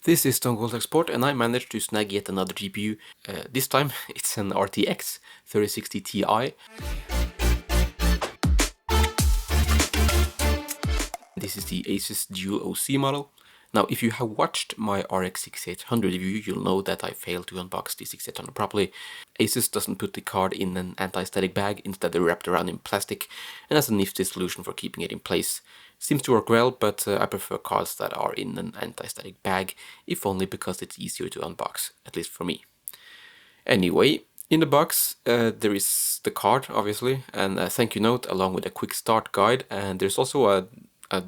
This is Stone Cold Export, and I managed to snag yet another GPU. This time it's an RTX 3060Ti. This is the ASUS Dual OC model. Now, if you have watched my RX 6800 review, you'll know that I failed to unbox the 6800 properly. ASUS doesn't put the card in an anti-static bag, instead they're wrapped around in plastic, and that's a nifty solution for keeping it in place. Seems to work well, but I prefer cards that are in an anti-static bag, if only because it's easier to unbox, at least for me. Anyway, in the box there is the card, obviously, and a thank you note along with a quick start guide, and there's also a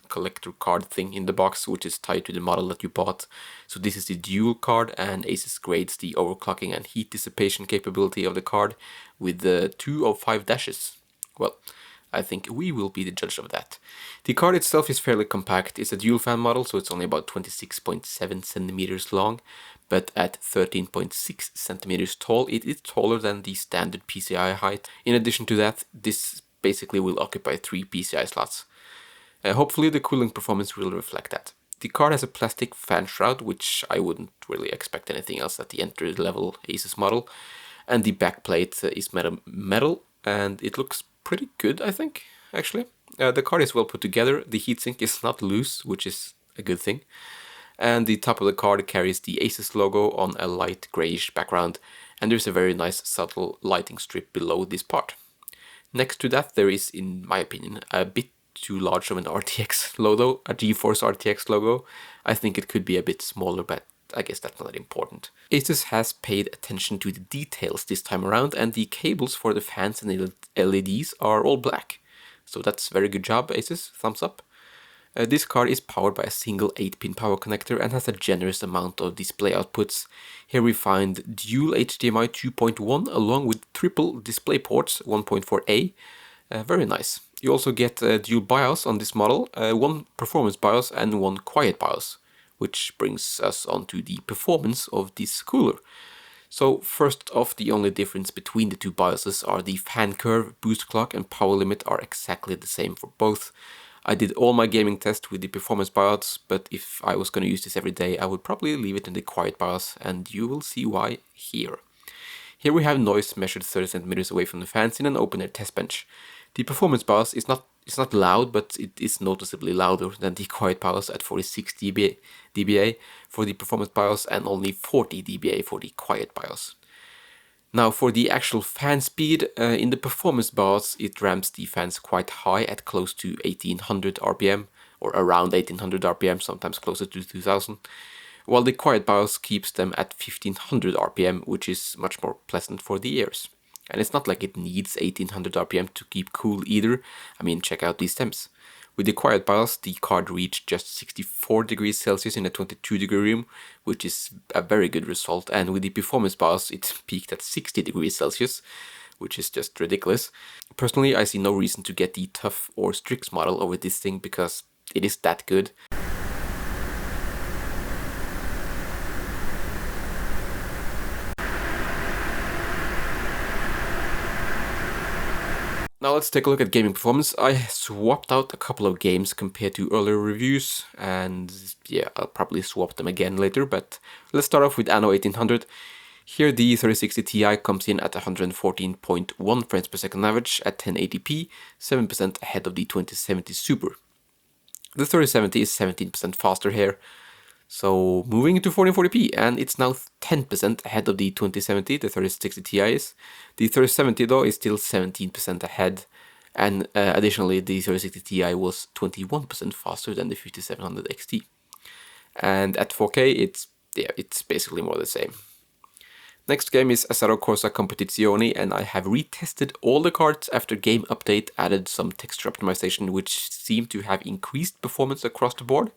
collector card thing in the box which is tied to the model that you bought. So this is the dual card, and ASUS grades the overclocking and heat dissipation capability of the card with the 2 of 5 dashes. Well, I think we will be the judge of that. The card itself is fairly compact. It's a dual fan model, so it's only about 26.7 centimeters long, but at 13.6 centimeters tall, it is taller than the standard PCI height. In addition to that, this basically will occupy 3 PCI slots. Hopefully the cooling performance will reflect that. The card has a plastic fan shroud, which I wouldn't really expect anything else at the entry-level ASUS model, and the backplate is metal, and it looks pretty good, I think, actually. The card is well put together, the heatsink is not loose, which is a good thing, and the top of the card carries the ASUS logo on a light greyish background, and there's a very nice subtle lighting strip below this part. Next to that there is, in my opinion, a bit too large of an RTX logo, a GeForce RTX logo. I think it could be a bit smaller, but I guess that's not important. ASUS has paid attention to the details this time around, and the cables for the fans and the LEDs are all black. So that's very good job, ASUS, thumbs up. This card is powered by a single 8-pin power connector and has a generous amount of display outputs. Here we find dual HDMI 2.1 along with triple display ports 1.4A. Very nice. You also get dual BIOS on this model, one performance BIOS and one quiet BIOS, which brings us on to the performance of this cooler. So first off, the only difference between the two BIOSes are the fan curve, boost clock and power limit are exactly the same for both. I did all my gaming tests with the performance BIOS, but if I was going to use this every day, I would probably leave it in the quiet BIOS, and you will see why here. Here we have noise measured 30 centimeters away from the fans in an open-air test bench. The performance BIOS is not loud, but it is noticeably louder than the quiet BIOS at 46 dBA for the performance BIOS and only 40 dBA for the quiet BIOS. Now for the actual fan speed, in the performance BIOS it ramps the fans quite high at close to 1800 RPM, or around 1800 RPM, sometimes closer to 2000, while the quiet BIOS keeps them at 1500 RPM, which is much more pleasant for the ears. And it's not like it needs 1800 RPM to keep cool either. I mean, check out these temps. With the quiet BIOS, the card reached just 64 degrees Celsius in a 22-degree room, which is a very good result. And with the performance BIOS, it peaked at 60 degrees Celsius, which is just ridiculous. Personally, I see no reason to get the Tough or Strix model over this thing because it is that good. Now let's take a look at gaming performance. I swapped out a couple of games compared to earlier reviews, and yeah, I'll probably swap them again later, but let's start off with ANNO 1800. Here the 3060Ti comes in at 114.1 frames per second average at 1080p, 7% ahead of the 2070 Super. The 3070 is 17% faster here. So moving into 1440p, and it's now 10% ahead of the 2070, the 3060Ti is. The 3070 though is still 17% ahead, and additionally the 3060Ti was 21% faster than the 5700 XT. And at 4K it's basically more the same. Next game is Assetto Corsa Competitzione, and I have retested all the cards after game update, added some texture optimization which seemed to have increased performance across the board.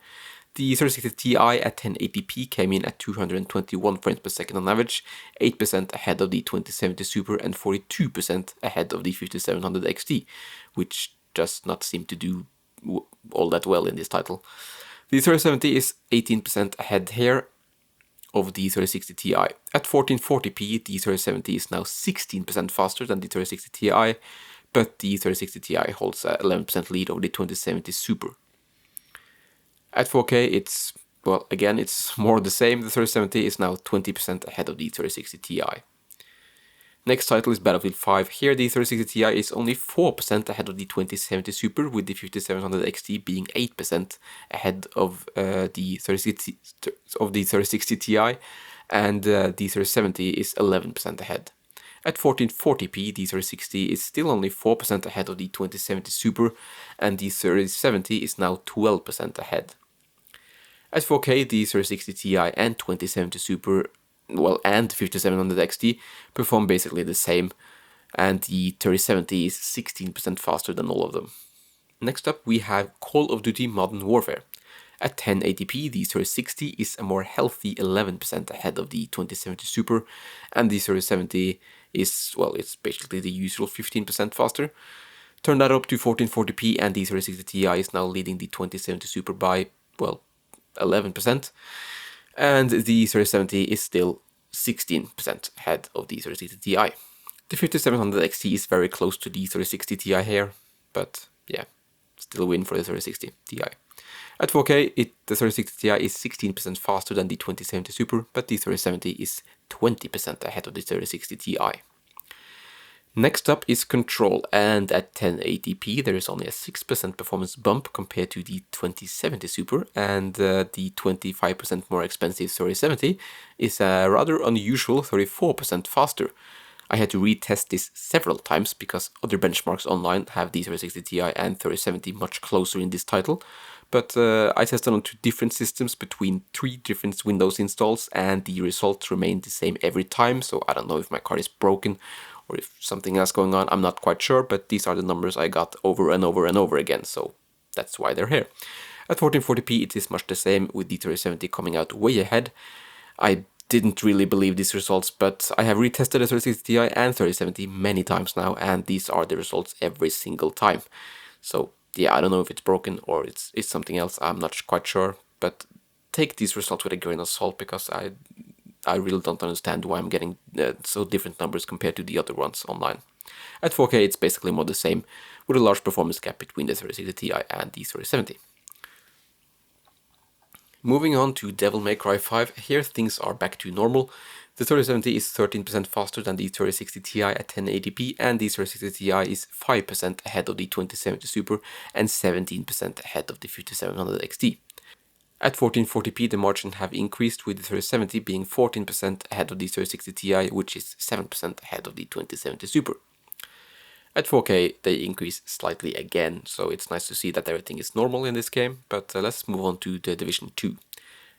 The 3060Ti at 1080p came in at 221 frames per second on average, 8% ahead of the 2070 Super and 42% ahead of the 5700 XT, which does not seem to do all that well in this title. The 3070 is 18% ahead here of the 3060Ti. At 1440p, the 3070 is now 16% faster than the 3060Ti, but the 3060Ti holds a 11% lead over the 2070 Super. At 4K, it's well, again, it's more the same. The 3070 is now 20% ahead of the 3060 Ti. Next title is Battlefield 5. Here the 3060 Ti is only 4% ahead of the 2070 Super, with the 5700 XT being 8% ahead of the 3060 Ti, and the 3070 is 11% ahead. At 1440p, the 3060 is still only 4% ahead of the 2070 Super, and the 3070 is now 12% ahead. At 4K, the 3060 Ti and 2070 Super, well, and 5700 XT perform basically the same, and the 3070 is 16% faster than all of them. Next up, we have Call of Duty Modern Warfare. At 1080p, the 3060 is a more healthy 11% ahead of the 2070 Super, and the 3070 is, well, it's basically the usual 15% faster. Turn that up to 1440p, and the 3060 Ti is now leading the 2070 Super by, well, 11%, and the 3070 is still 16% ahead of the 3060 Ti. The 5700 XT is very close to the 3060 Ti here, but yeah, still a win for the 3060 Ti. At 4K, the 3060 Ti is 16% faster than the 2070 Super, but the 3070 is 20% ahead of the 3060 Ti. Next up is Control, and at 1080p there is only a 6% performance bump compared to the 2070 Super, and the 25% more expensive 3070 is a rather unusual 34% faster. I had to retest this several times because other benchmarks online have the 3060 Ti and 3070 much closer in this title, but I tested on 2 different systems between 3 different Windows installs, and the results remain the same every time, so I don't know if my card is broken or if something else going on, I'm not quite sure, but these are the numbers I got over and over and over again, so that's why they're here. At 1440p it is much the same, with the 3070 coming out way ahead. I didn't really believe these results, but I have retested the 3060 Ti and 3070 many times now, and these are the results every single time. So yeah, I don't know if it's broken or it's something else, I'm not quite sure, but take these results with a grain of salt, because I really don't understand why I'm getting so different numbers compared to the other ones online. At 4K it's basically more the same, with a large performance gap between the 3060 Ti and the 3070. Moving on to Devil May Cry 5, here things are back to normal. The 3070 is 13% faster than the 3060 Ti at 1080p, and the 3060 Ti is 5% ahead of the 2070 Super and 17% ahead of the 5700 XT. At 1440p the margin have increased, with the 3070 being 14% ahead of the 3060 Ti, which is 7% ahead of the 2070 Super. At 4K they increase slightly again, so it's nice to see that everything is normal in this game, but let's move on to The Division 2.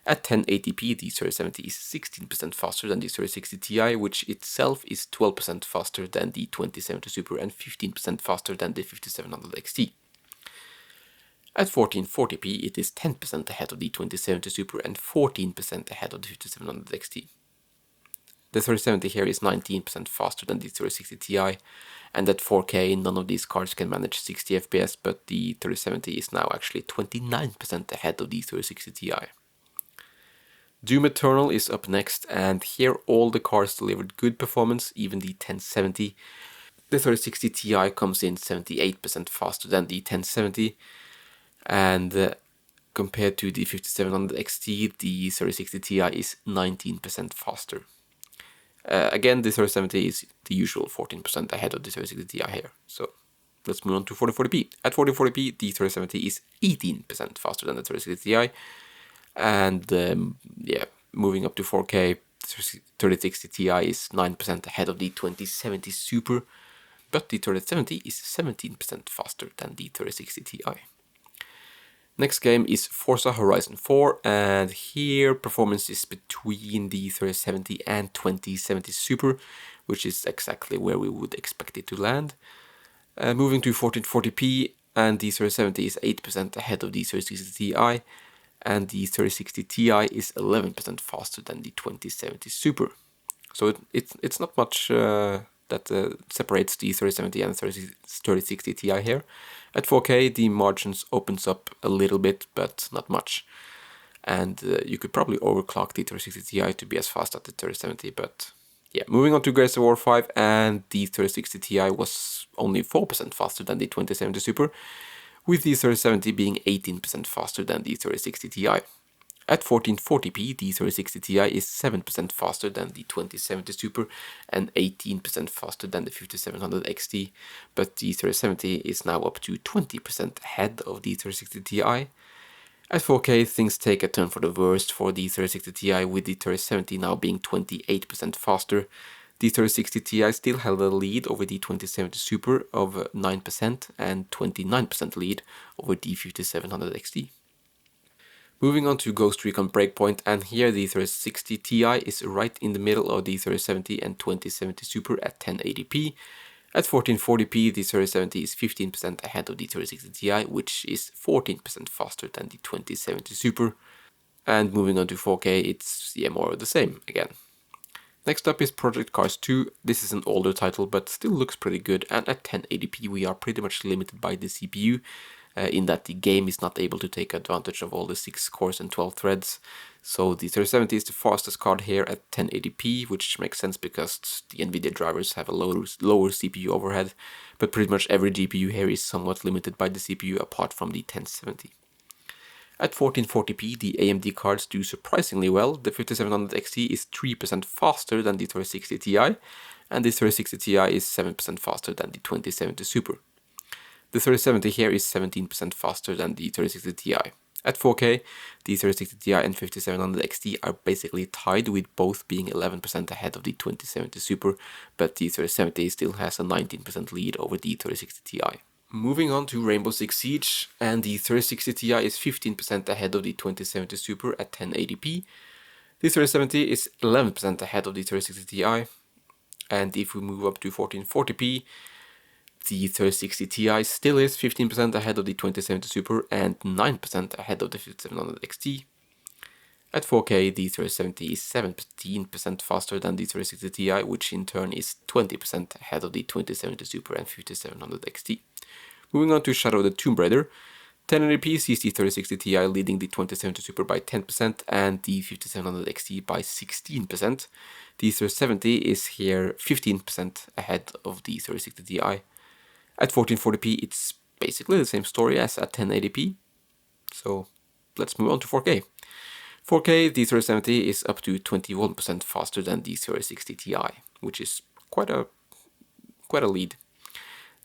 At 1080p the 3070 is 16% faster than the 3060 Ti, which itself is 12% faster than the 2070 Super and 15% faster than the 5700 XT. At 1440p it is 10% ahead of the 2070 Super and 14% ahead of the 5700 XT. The 3070 here is 19% faster than the 3060 Ti, and at 4K none of these cards can manage 60 FPS, but the 3070 is now actually 29% ahead of the 3060 Ti. Doom Eternal is up next, and here all the cards delivered good performance, even the 1070. The 3060 Ti comes in 78% faster than the 1070, and compared to the 5700 XT, the 3060 Ti is 19% faster. Again, the 3070 is the usual 14% ahead of the 3060 Ti here. So let's move on to 1440p. At 1440p, the 3070 is 18% faster than the 3060 Ti. And yeah, moving up to 4K, 3060 Ti is 9% ahead of the 2070 Super, but the 3070 is 17% faster than the 3060 Ti. Next game is Forza Horizon 4, and here performance is between the 3070 and 2070 Super, which is exactly where we would expect it to land. Moving to 1440p, and the 3070 is 8% ahead of the 3060 Ti, and the 3060 Ti is 11% faster than the 2070 Super. So it's not much that separates the 3070 and 3060 Ti here. At 4K the margins opens up a little bit, but not much. And you could probably overclock the 3060 Ti to be as fast as the 3070, but yeah. Moving on to Gears of War 5, and the 3060 Ti was only 4% faster than the 2070 Super, with the 3070 being 18% faster than the 3060 Ti. At 1440p, the 3060 Ti is 7% faster than the 2070 Super and 18% faster than the 5700 XT, but the 3070 is now up to 20% ahead of the 3060 Ti. At 4K, things take a turn for the worst for the 3060 Ti, with the 3070 now being 28% faster. The 3060 Ti still held a lead over the 2070 Super of 9% and 29% lead over the 5700 XT. Moving on to Ghost Recon Breakpoint, and here the 3060 Ti is right in the middle of the 3070 and 2070 Super at 1080p. At 1440p, the 3070 is 15% ahead of the 3060 Ti, which is 14% faster than the 2070 Super. And moving on to 4K, it's more of the same again. Next up is Project Cars 2. This is an older title, but still looks pretty good, and at 1080p we are pretty much limited by the CPU, in that the game is not able to take advantage of all the 6 cores and 12 threads. So the 3070 is the fastest card here at 1080p, which makes sense because the NVIDIA drivers have a lower CPU overhead, but pretty much every GPU here is somewhat limited by the CPU apart from the 1070. At 1440p, the AMD cards do surprisingly well. The 5700 XT is 3% faster than the 3060 Ti, and the 3060 Ti is 7% faster than the 2070 Super. The 3070 here is 17% faster than the 3060 Ti. At 4K, the 3060 Ti and 5700 XT are basically tied, with both being 11% ahead of the 2070 Super, but the 3070 still has a 19% lead over the 3060 Ti. Moving on to Rainbow Six Siege, and the 3060 Ti is 15% ahead of the 2070 Super at 1080p. The 3070 is 11% ahead of the 3060 Ti, and if we move up to 1440p, the 3060 Ti still is 15% ahead of the 2070 Super and 9% ahead of the 5700 XT. At 4K, the 3070 is 17% faster than the 3060 Ti, which in turn is 20% ahead of the 2070 Super and 5700 XT. Moving on to Shadow of the Tomb Raider, 1080p sees the 3060 Ti leading the 2070 Super by 10% and the 5700 XT by 16%. The 3070 is here 15% ahead of the 3060 Ti. At 1440p, it's basically the same story as at 1080p. So let's move on to 4K. 4K, the 3070 is up to 21% faster than the 3060 Ti, which is quite a lead.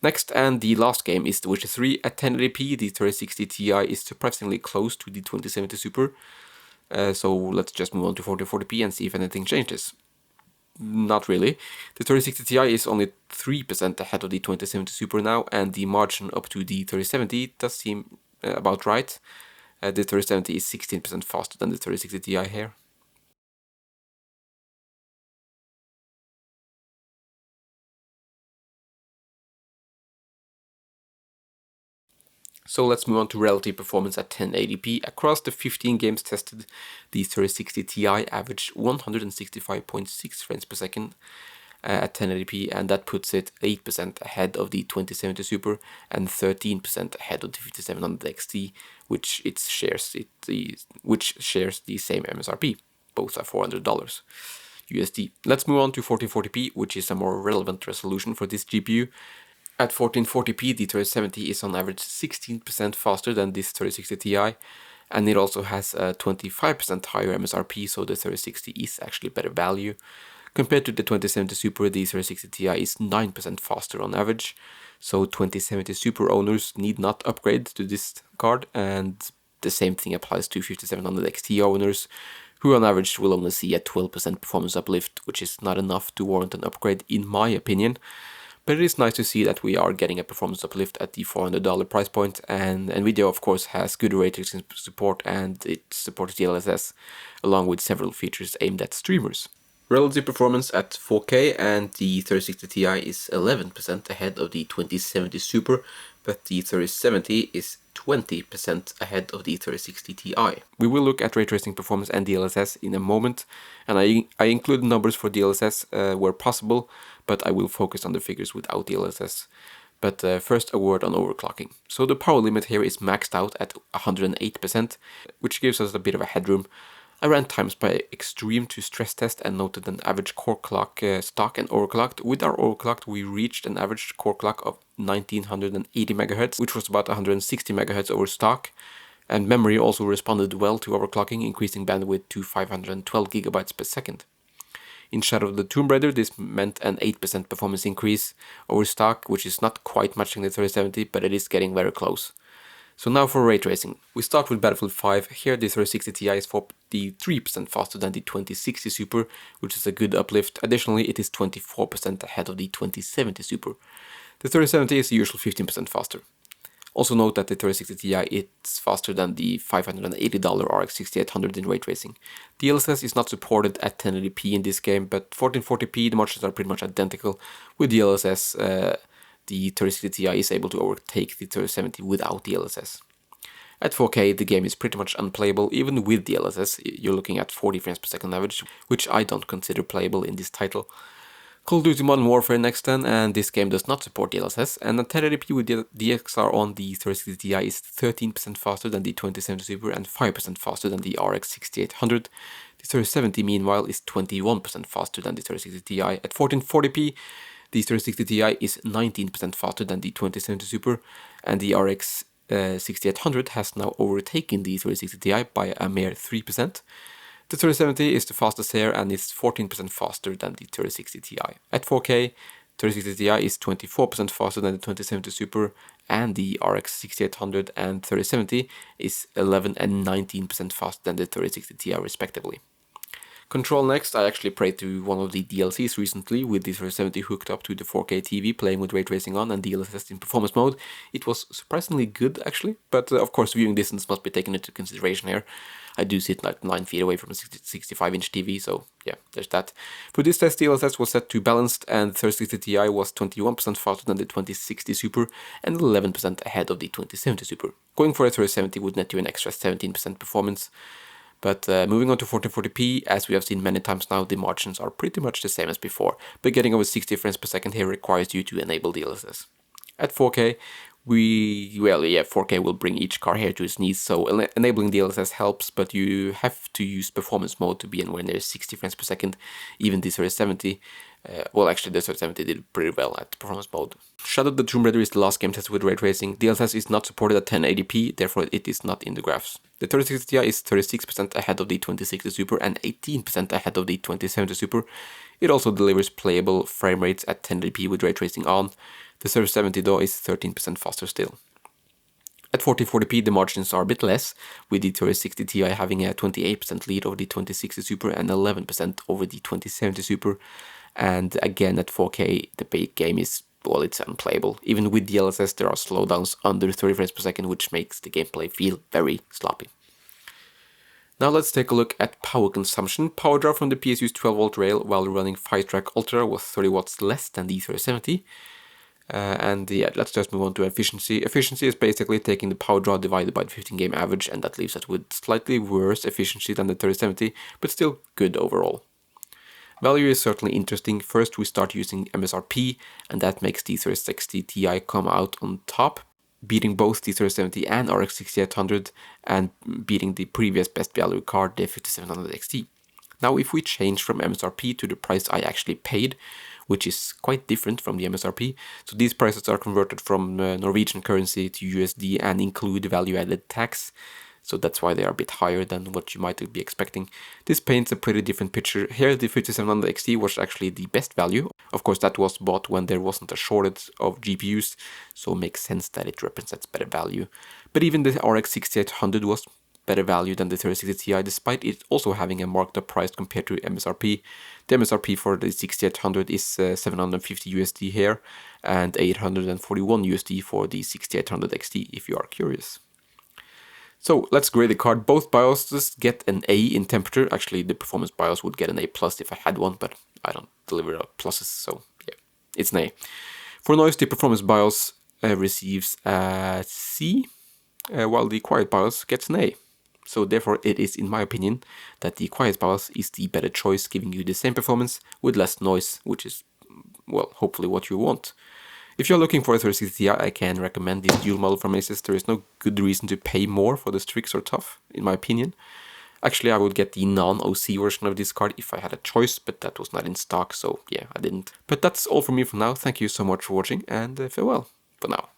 Next and the last game is The Witcher 3. At 1080p, the 3060 Ti is surprisingly close to the 2070 Super. So let's just move on to 1440p and see if anything changes. Not really. The 3060 Ti is only 3% ahead of the 2070 Super now, and the margin up to the 3070 does seem about right. The 3070 is 16% faster than the 3060 Ti here. So let's move on to relative performance at 1080p. Across the 15 games tested, the 3060 Ti averaged 165.6 frames per second at 1080p, and that puts it 8% ahead of the 2070 Super and 13% ahead of the 5700 XT, which shares the same MSRP. Both are $400 USD. Let's move on to 1440p, which is a more relevant resolution for this GPU. At 1440p, the 3070 is on average 16% faster than this 3060 Ti, and it also has a 25% higher MSRP, so the 3060 is actually better value. Compared to the 2070 Super, the 3060 Ti is 9% faster on average, so 2070 Super owners need not upgrade to this card, and the same thing applies to 5700 XT owners, who on average will only see a 12% performance uplift, which is not enough to warrant an upgrade in my opinion. But it is nice to see that we are getting a performance uplift at the $400 price point, and NVIDIA of course has good ray tracing support, and it supports DLSS along with several features aimed at streamers. Relative performance at 4K, and the 3060 Ti is 11% ahead of the 2070 Super, but the 3070 is 20% ahead of the 3060 Ti. We will look at ray tracing performance and DLSS in a moment, and I include numbers for DLSS where possible, but I will focus on the figures without DLSS. But first a word on overclocking. So the power limit here is maxed out at 108%, which gives us a bit of a headroom. I ran Timespy Extreme to stress test and noted an average core clock stock and overclocked. With our overclocked, we reached an average core clock of 1980 MHz, which was about 160 MHz over stock. And memory also responded well to overclocking, increasing bandwidth to 512 GB per second. In Shadow of the Tomb Raider, this meant an 8% performance increase over stock, which is not quite matching the 3070, but it is getting very close. So now for ray tracing. We start with Battlefield 5. Here the 3060 Ti is 43% faster than the 2060 Super, which is a good uplift. Additionally, it is 24% ahead of the 2070 Super. The 3070 is the usual 15% faster. Also note that the 3060 Ti is faster than the $580 RX 6800 in ray tracing. DLSS is not supported at 1080p in this game, but 1440p the margins are pretty much identical. With DLSS, the 3060 Ti is able to overtake the 3070 without DLSS. At 4K, the game is pretty much unplayable. Even with DLSS, you're looking at 40 frames per second average, which I don't consider playable in this title. Call of Duty Modern Warfare next then, and this game does not support DLSS, and at 1080p with DXR on the 3060 Ti is 13% faster than the 2070 Super and 5% faster than the RX 6800. The 3070 meanwhile is 21% faster than the 3060 Ti. At 1440p, the 3060 Ti is 19% faster than the 2070 Super, and the RX 6800 has now overtaken the 3060 Ti by a mere 3%. The 3070 is the fastest here and is 14% faster than the 3060 Ti. At 4K, 3060 Ti is 24% faster than the 2070 Super, and the RX 6800 and 3070 is 11 and 19% faster than the 3060 Ti respectively. Control next. I actually played through one of the DLCs recently with the 3070 hooked up to the 4K TV, playing with ray tracing on and DLSS in performance mode. It was surprisingly good actually, but of course viewing distance must be taken into consideration here. I do sit like 9 feet away from a 65-inch TV, so yeah, there's that. For this test, DLSS was set to balanced, and the 3060 Ti was 21% faster than the 2060 Super and 11% ahead of the 2070 Super. Going for a 3070 would net you an extra 17% performance. But moving on to 1440p, as we have seen many times now, the margins are pretty much the same as before, but getting over 60 frames per second here requires you to enable DLSS. At 4K, 4K will bring each car here to its knees, so enabling DLSS helps, but you have to use performance mode to be anywhere near 60 frames per second. Even the 3070, actually the 3070 did pretty well at performance mode. Shadow of the Tomb Raider is the last game tested with ray tracing. DLSS is not supported at 1080p, therefore it is not in the graphs. The 3060 Ti is 36% ahead of the 2060 Super and 18% ahead of the 2070 Super. It also delivers playable frame rates at 1080p with ray tracing on. The 3070 though is 13% faster still. At 1440p the margins are a bit less, with the 3060 Ti having a 28% lead over the 2060 Super and 11% over the 2070 Super. And again at 4K the game is, well, it's unplayable. Even with DLSS there are slowdowns under 30 frames per second, which makes the gameplay feel very sloppy. Now let's take a look at power consumption. Power draw from the PSU's 12-volt rail while running 5-track Ultra was 30 watts less than the 3070. Let's just move on to efficiency. Efficiency is basically taking the power draw divided by the 15 game average, and that leaves us with slightly worse efficiency than the 3070, but still good overall. Value is certainly interesting. First we start using MSRP, and that makes the 3060 Ti come out on top, beating both the 3070 and RX 6800 and beating the previous best value card, the 5700 XT. Now if we change from MSRP to the price I actually paid, which is quite different from the MSRP, so these prices are converted from Norwegian currency to USD and include value-added tax, so that's why they are a bit higher than what you might be expecting. This paints a pretty different picture. Here the 5700 XT was actually the best value. Of course that was bought when there wasn't a shortage of GPUs, so it makes sense that it represents better value. But even the RX 6800 was better value than the 3060 Ti, despite it also having a marked up price compared to MSRP. The MSRP for the 6800 is 750 USD here and 841 USD for the 6800 XT if you are curious. So let's grade the card. Both BIOSes get an A in temperature. Actually the performance BIOS would get an A+ if I had one, but I don't deliver pluses, so yeah, it's an A. For noise, the performance BIOS receives a C, while the quiet BIOS gets an A. So therefore it is, in my opinion, that the quiet BIOS is the better choice, giving you the same performance with less noise, which is, well, hopefully what you want. If you're looking for a 3060 Ti, I can recommend this dual model from ASUS. There is no good reason to pay more for the Strix or TUF, in my opinion. Actually, I would get the non-OC version of this card if I had a choice, but that was not in stock, so yeah, I didn't. But that's all from me for now. Thank you so much for watching, and farewell for now.